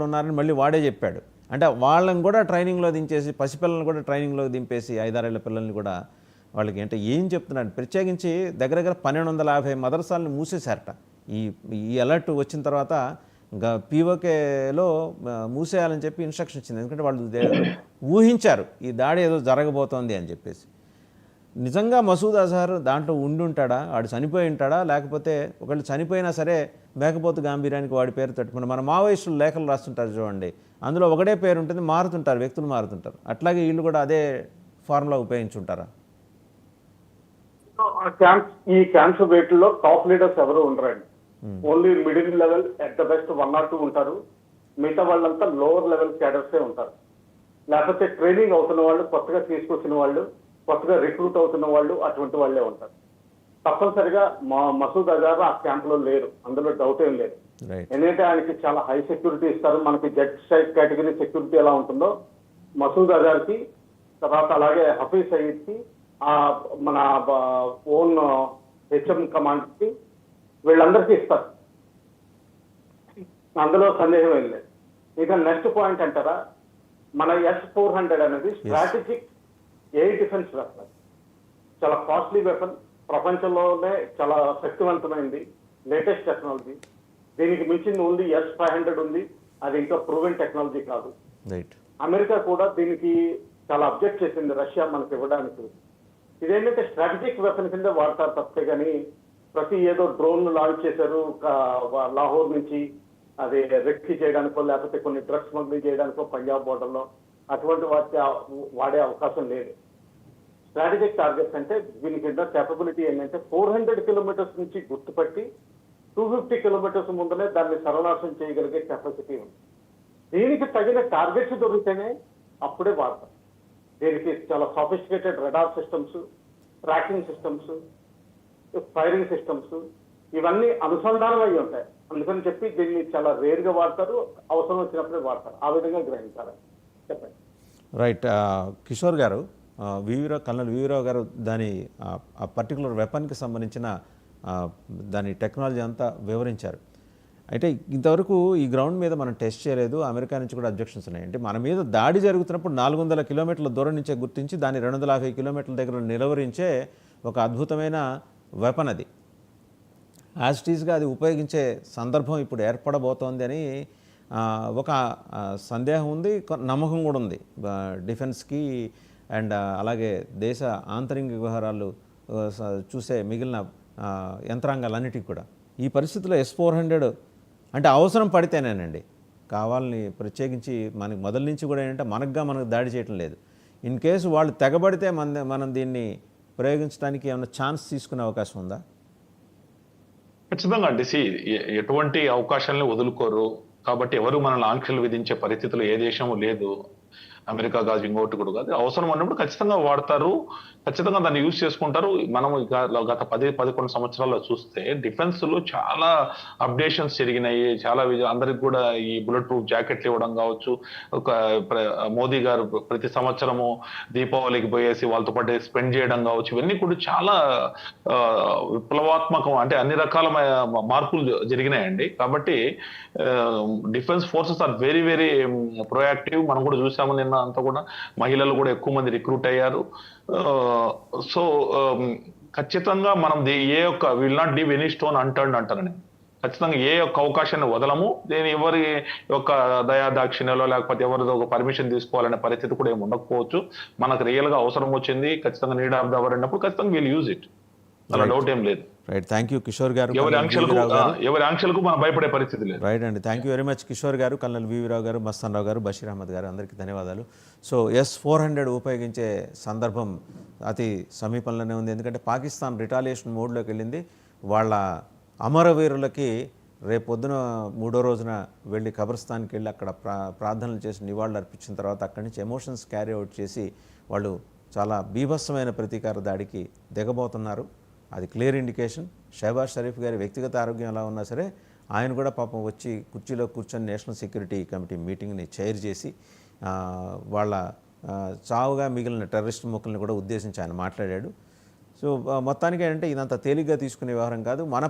ఉన్నారని మళ్ళీ వాడే చెప్పాడు. అంటే వాళ్ళని కూడా ట్రైనింగ్లో దించేసి, పసిపిల్లల్ని కూడా ట్రైనింగ్లో దింపేసి, 5-6 ఏళ్ల పిల్లల్ని కూడా వాళ్ళకి అంటే ఏం చెప్తున్నాడు. ప్రత్యేకించి దగ్గర దగ్గర 1250 మదరసాలను మూసేశారట. ఈ ఈ అలర్ట్ వచ్చిన తర్వాత పీఓకేలో మూసేయాలని చెప్పి ఇన్స్ట్రక్షన్ ఇచ్చింది. ఎందుకంటే వాళ్ళు ఊహించారు ఈ దాడి ఏదో జరగబోతోంది అని చెప్పేసి. నిజంగా మసూద్ అజహర్ దాంట్లో ఉండుంటాడా, వాడు చనిపోయి ఉంటాడా, లేకపోతే ఒకళ్ళు చనిపోయినా సరే మేకపోతు గాంభీర్యానికి వాడి పేరు తట్టుకుని మన మావోయిస్టులు లేఖలు రాస్తుంటారు చూడండి, అందులో ఒకటే పేరు ఉంటుంది, మారుతుంటారు, వ్యక్తులు మారుతుంటారు. అట్లాగే వీళ్ళు కూడా అదే ఫార్ములా ఉపయోగించుంటారా? ఈ క్యాంప్స్ వేటిల్లో టాప్ లీడర్స్ ఎవరు ఉండరండి. Only middle level at the best 1 or 2 ఉంటారు. మిగతా వాళ్ళంతా లోవర్ లెవెల్ క్యాడర్సే ఉంటారు. లేకపోతే ట్రైనింగ్ అవుతున్న వాళ్ళు, కొత్తగా తీసుకొచ్చిన వాళ్ళు, కొత్తగా రిక్రూట్ అవుతున్న వాళ్ళు, అటువంటి వాళ్ళే ఉంటారు. తప్పనిసరిగా మసూద్ అజహర్ ఆ క్యాంప్ లో లేరు, అందులో డౌట్ ఏం లేదు. ఎందుకంటే ఆయనకి చాలా హై సెక్యూరిటీ ఇస్తారు. మనకి జెడ్ స్ట్రైక్ కేటగిరీ సెక్యూరిటీ ఎలా ఉంటుందో మసూద్ అజహర్ కి, తర్వాత అలాగే హఫీజ్ సయీద్ కి, మన ఓన్ హెచ్ఎం కమాండ్ కి, వీళ్ళందరికీ ఇస్తారు. అందులో సందేహం ఏం లేదు. ఇక నెక్స్ట్ పాయింట్ అంటారా, మన S-400 అనేది స్ట్రాటజిక్ ఎయిర్ డిఫెన్స్ వెపన్, చాలా కాస్ట్లీ వెపన్, ప్రపంచంలోనే చాలా శక్తివంతమైంది, లేటెస్ట్ టెక్నాలజీ. దీనికి మించింది ఓన్లీ S-500 ఉంది, అది ఇంకా ప్రూవెన్ టెక్నాలజీ కాదు. అమెరికా కూడా దీనికి చాలా అబ్జెక్ట్ చేసింది, రష్యా మనకి ఇవ్వడానికి. ఇదేంటంటే స్ట్రాటజిక్ వెపన్ కింద వాడతారు తప్పే కానీ ప్రతి ఏదో డ్రోన్ లాంచ్ చేశారు లాహోర్ నుంచి, అది రెక్కి చేయడానికో లేకపోతే కొన్ని డ్రగ్స్ స్మగ్లింగ్ చేయడానికో పంజాబ్ బోర్డర్లో, అటువంటి వాడే అవకాశం లేదు. స్ట్రాటజిక్ టార్గెట్స్ అంటే దీనికి కేపబిలిటీ ఏంటంటే 400 కిలోమీటర్స్ నుంచి గుర్తుపట్టి 250 కిలోమీటర్స్ ముందనే దాన్ని సర్వనాశనం చేయగలిగే కెపాసిటీ ఉంది. దీనికి తగిన టార్గెట్స్ దొరికితేనే అప్పుడే వాడతాం. దీనికి చాలా sophisticated radar systems, tracking systems, firing systems ఇవన్నీ అనుసంధానం అయ్యి ఉంటాయి. అందుకని చెప్పి దీన్ని చాలా రేర్ గా వాడతారు, అవసరం వచ్చినప్పుడే వాడతారు. ఆ విధంగా గ్రహించాలి. చెప్పండి. రైట్. కిషోర్ గారు, కల్నల్ వీవీరావు గారు దాని ఆ పర్టికులర్ వెపన్కి సంబంధించిన దాని టెక్నాలజీ అంతా వివరించారు. అయితే ఇంతవరకు ఈ గ్రౌండ్ మీద మనం టెస్ట్ చేయలేదు, అమెరికా నుంచి కూడా అబ్జెక్షన్స్ ఉన్నాయి. అంటే మన మీద దాడి జరుగుతున్నప్పుడు 400 కిలోమీటర్ల దూరం నుంచే గుర్తించి దాన్ని 250 కిలోమీటర్ల దగ్గర నిలవరించే ఒక అద్భుతమైన వెపన్ అది. యాజ్ ఇట్ ఈస్గా అది ఉపయోగించే సందర్భం ఇప్పుడు ఏర్పడబోతోంది అని ఒక సందేహం ఉంది, నమ్మకం కూడా ఉంది డిఫెన్స్కి. అండ్ అలాగే దేశ ఆంతరింగ వ్యవహారాలు చూసే మిగిలిన యంత్రాంగాలన్నిటికీ కూడా. ఈ పరిస్థితుల్లో S-400 అంటే అవసరం పడితేనేనండి, కావాలని ప్రత్యేకించి మనకి మొదల నుంచి కూడా ఏంటంటే మనకు దాడి చేయటం లేదు. ఇన్ కేసు వాళ్ళు తెగబడితే మనం దీన్ని ప్రయోగించడానికి ఏమైనా ఛాన్స్ తీసుకునే అవకాశం ఉందా? ఖచ్చితంగా అండి. ఎటువంటి అవకాశాలను వదులుకోరు కాబట్టి ఎవరు మనల్ని ఆంక్షలు విధించే పరిస్థితులు ఏ దేశము లేదు. అమెరికా కాదు, ఇంకోటి కూడా కాదు. అవసరం అన్నప్పుడు ఖచ్చితంగా వాడతారు, ఖచ్చితంగా దాన్ని యూజ్ చేసుకుంటారు. మనం గత 10-11 సంవత్సరాల్లో చూస్తే డిఫెన్స్ లో చాలా అప్డేషన్స్ జరిగినాయి. చాలా అందరికి కూడా ఈ బుల్లెట్ ప్రూఫ్ జాకెట్లు ఇవ్వడం కావచ్చు, మోదీ గారు ప్రతి సంవత్సరము దీపావళికి పోయేసి వాళ్ళతో పాటు స్పెండ్ చేయడం కావచ్చు, ఇవన్నీ కూడా చాలా విప్లవాత్మకం. అంటే అన్ని రకాల మార్పులు జరిగినాయండి. కాబట్టి defence forces are very very proactive. మనం కూడా చూసాము నిన్న అంతా కూడా మహిళలు కూడా ఎక్కువ మంది రిక్రూట్ అయ్యారు. సో ఖచ్చితంగా మనం will not leave any stone unturned అంటారని. ఖచ్చితంగా ఏ యొక్క అవకాశాన్ని వదలము. దీని ఎవరి యొక్క దయాదాక్షిణ్యంలో లేకపోతే ఎవరిదో ఒక పర్మిషన్ తీసుకోవాలనే పరిస్థితి కూడా ఏమి ఉండకపోవచ్చు. మనకు రియల్ గా అవసరం వచ్చింది, ఖచ్చితంగా నీడ్ ఆఫ్ ద అవర్ అన్నప్పుడు ఖచ్చితంగా విల్ యూజ్ ఇట్, అలా డౌట్ ఏం లేదు. రైట్. థ్యాంక్ యూ కిషోర్ గారు. ఎవరి ఆంక్షలకు మనం భయపడే పరిస్థితి లేదు. రైట్ అండి. Thank you very much Kishore గారు, కల్నల్ వీవీరావు గారు, మస్తాన్ రావు గారు, బషీర్ అహ్మద్ గారు, అందరికీ ధన్యవాదాలు. సో S-400 ఉపయోగించే సందర్భం అతి సమీపంలోనే ఉంది. ఎందుకంటే పాకిస్తాన్ రిటాలియేషన్ మోడ్లోకి వెళ్ళింది. వాళ్ళ అమరవీరులకి రేపొద్దున 3వ రోజున వెళ్ళి కబ్రస్థాన్కి వెళ్ళి అక్కడ ప్రార్థనలు చేసి నివాళులు అర్పించిన తర్వాత అక్కడి నుంచి ఎమోషన్స్ క్యారీ అవుట్ చేసి వాళ్ళు చాలా బీభత్సమైన ప్రతీకార దాడికి దిగబోతున్నారు. అది క్లియర్ ఇండికేషన్. షహబాజ్ షరీఫ్ గారి వ్యక్తిగత ఆరోగ్యం ఎలా ఉన్నా సరే ఆయన కూడా పాపం వచ్చి కుర్చీలో కూర్చొని నేషనల్ సెక్యూరిటీ కమిటీ మీటింగ్ని చైర్ చేసి వాళ్ళ చావుగా మిగిలిన టెర్రరిస్ట్ ముక్కల్ని కూడా ఉద్దేశించి ఆయన మాట్లాడాడు. సో మొత్తానికి ఏంటంటే ఇదంతా తేలిగ్గా తీసుకునే వ్యవహారం కాదు. మన